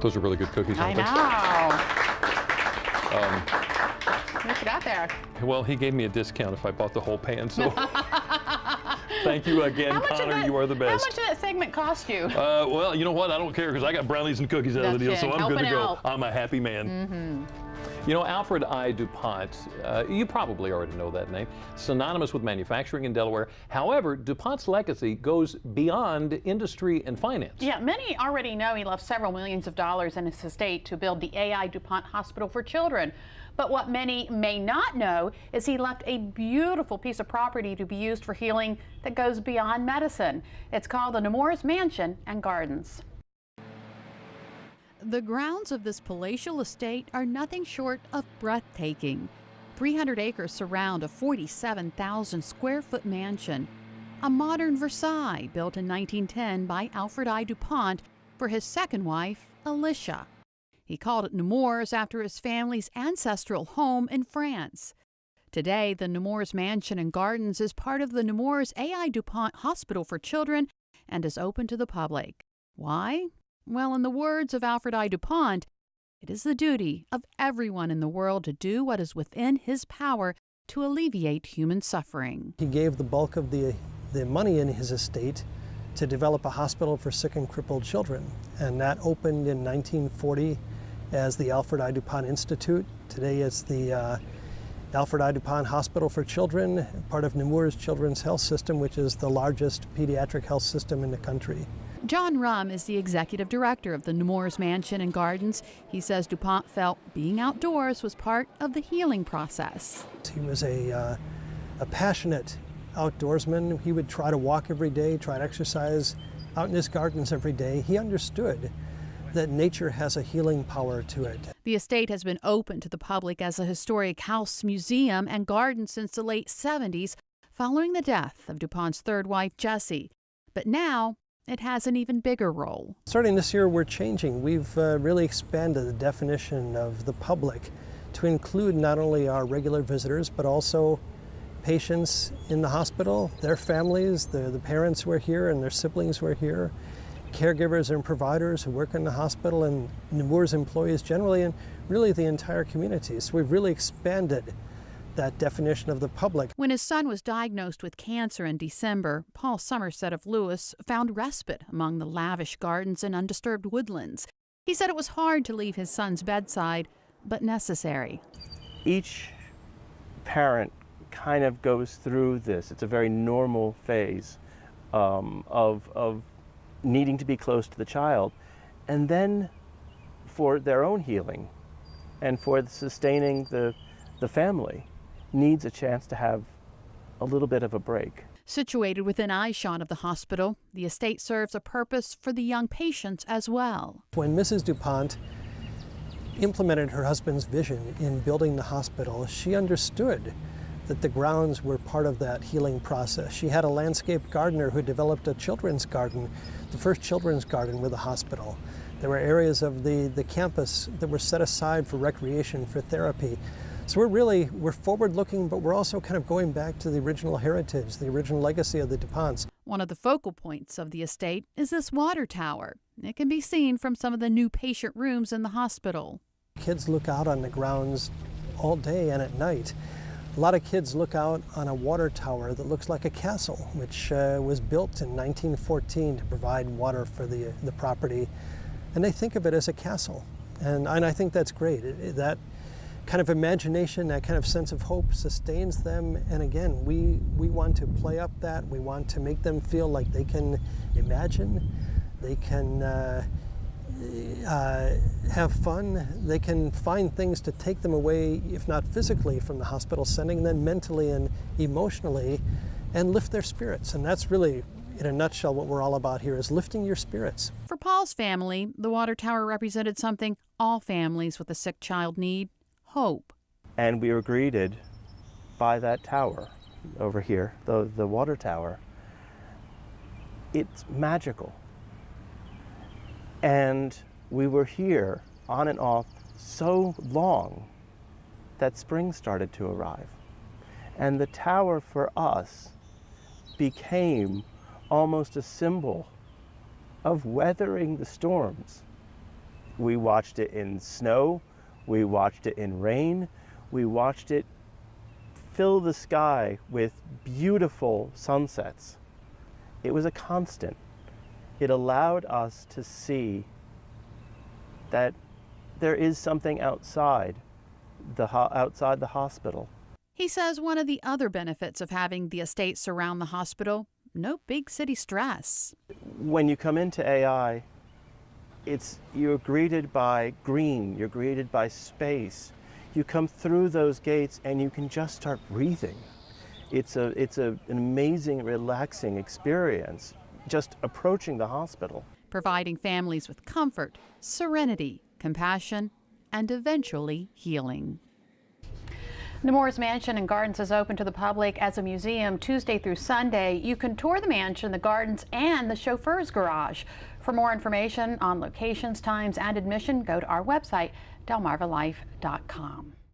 Those are really good cookies, I aren't they? know. What you got there? Well, he gave me a discount if I bought the whole pan, so thank you again, Connor. You are the best. How much did that segment cost you? Well, you know what? I don't care because I got brownies and cookies out of the deal, so I'm good to go. I'm a happy man. Mm-hmm. You know, Alfred I. DuPont, you probably already know that name, synonymous with manufacturing in Delaware. However, DuPont's legacy goes beyond industry and finance. Yeah, many already know he left several millions of dollars in his estate to build the AI DuPont Hospital for Children. But what many may not know is he left a beautiful piece of property to be used for healing that goes beyond medicine. It's called the Nemours Mansion and Gardens. The grounds of this palatial estate are nothing short of breathtaking. 300 acres surround a 47,000 square foot mansion, a modern Versailles built in 1910 by Alfred I. DuPont for his second wife, Alicia. He called it Nemours after his family's ancestral home in France. Today, the Nemours Mansion and Gardens is part of the Nemours AI DuPont Hospital for Children and is open to the public. Why? Well, in the words of Alfred I. DuPont, it is the duty of everyone in the world to do what is within his power to alleviate human suffering. He gave the bulk of the money in his estate to develop a hospital for sick and crippled children, and that opened in 1940 as the Alfred I. DuPont Institute. Today it's the Alfred I. DuPont Hospital for Children, part of Nemours Children's Health System, which is the largest pediatric health system in the country. John Rumm is the executive director of the Nemours Mansion and Gardens. He says DuPont felt being outdoors was part of the healing process. He was a passionate outdoorsman. He would try to walk every day, try to exercise out in his gardens every day. He understood that nature has a healing power to it. The estate has been open to the public as a historic house, museum, and garden since the late 70s, following the death of DuPont's third wife, Jessie. But now, it has an even bigger role. Starting this year, we're changing. We've really expanded the definition of the public to include not only our regular visitors, but also patients in the hospital, their families, the parents who are here and their siblings who are here, caregivers and providers who work in the hospital, and Nemours employees generally, and really the entire community. So we've really expanded that definition of the public. When his son was diagnosed with cancer in December, Paul Somerset of Lewis found respite among the lavish gardens and undisturbed woodlands. He said it was hard to leave his son's bedside, but necessary. Each parent kind of goes through this. It's a very normal phase of needing to be close to the child. And then for their own healing and for sustaining the family, needs a chance to have a little bit of a break. Situated within eyeshot of the hospital, the estate serves a purpose for the young patients as well. When Mrs. DuPont implemented her husband's vision in building the hospital, she understood that the grounds were part of that healing process. She had a landscape gardener who developed a children's garden, the first children's garden with the hospital. There were areas of the campus that were set aside for recreation, for therapy. So we're forward-looking, but we're also kind of going back to the original heritage, the original legacy of the DuPonts. One of the focal points of the estate is this water tower. It can be seen from some of the new patient rooms in the hospital. Kids look out on the grounds all day and at night. A lot of kids look out on a water tower that looks like a castle, which was built in 1914 to provide water for the property. And they think of it as a castle. And I think that's great. That kind of imagination, that kind of sense of hope sustains them. And again, we want to play up that. We want to make them feel like they can imagine, they can have fun, they can find things to take them away, if not physically from the hospital, sending them mentally and emotionally, and lift their spirits. And that's really, in a nutshell, what we're all about here, is lifting your spirits. For Paul's family, the water tower represented something all families with a sick child need: hope. And we were greeted by that tower over here, the water tower. It's magical. And we were here on and off so long that spring started to arrive. And the tower for us became almost a symbol of weathering the storms We watched it in snow, we watched it in rain, we watched it fill the sky with beautiful sunsets. It was a constant. It allowed us to see that there is something outside the hospital. He says one of the other benefits of having the estate surround the hospital, no big city stress. When you come into AI, you're greeted by green, you're greeted by space. You come through those gates and you can just start breathing. It's an amazing, relaxing experience just approaching the hospital. Providing families with comfort, serenity, compassion, and eventually healing. Nemours Mansion and Gardens is open to the public as a museum Tuesday through Sunday. You can tour the mansion, the gardens, and the chauffeur's garage. For more information on locations, times, and admission, go to our website, delmarvalife.com.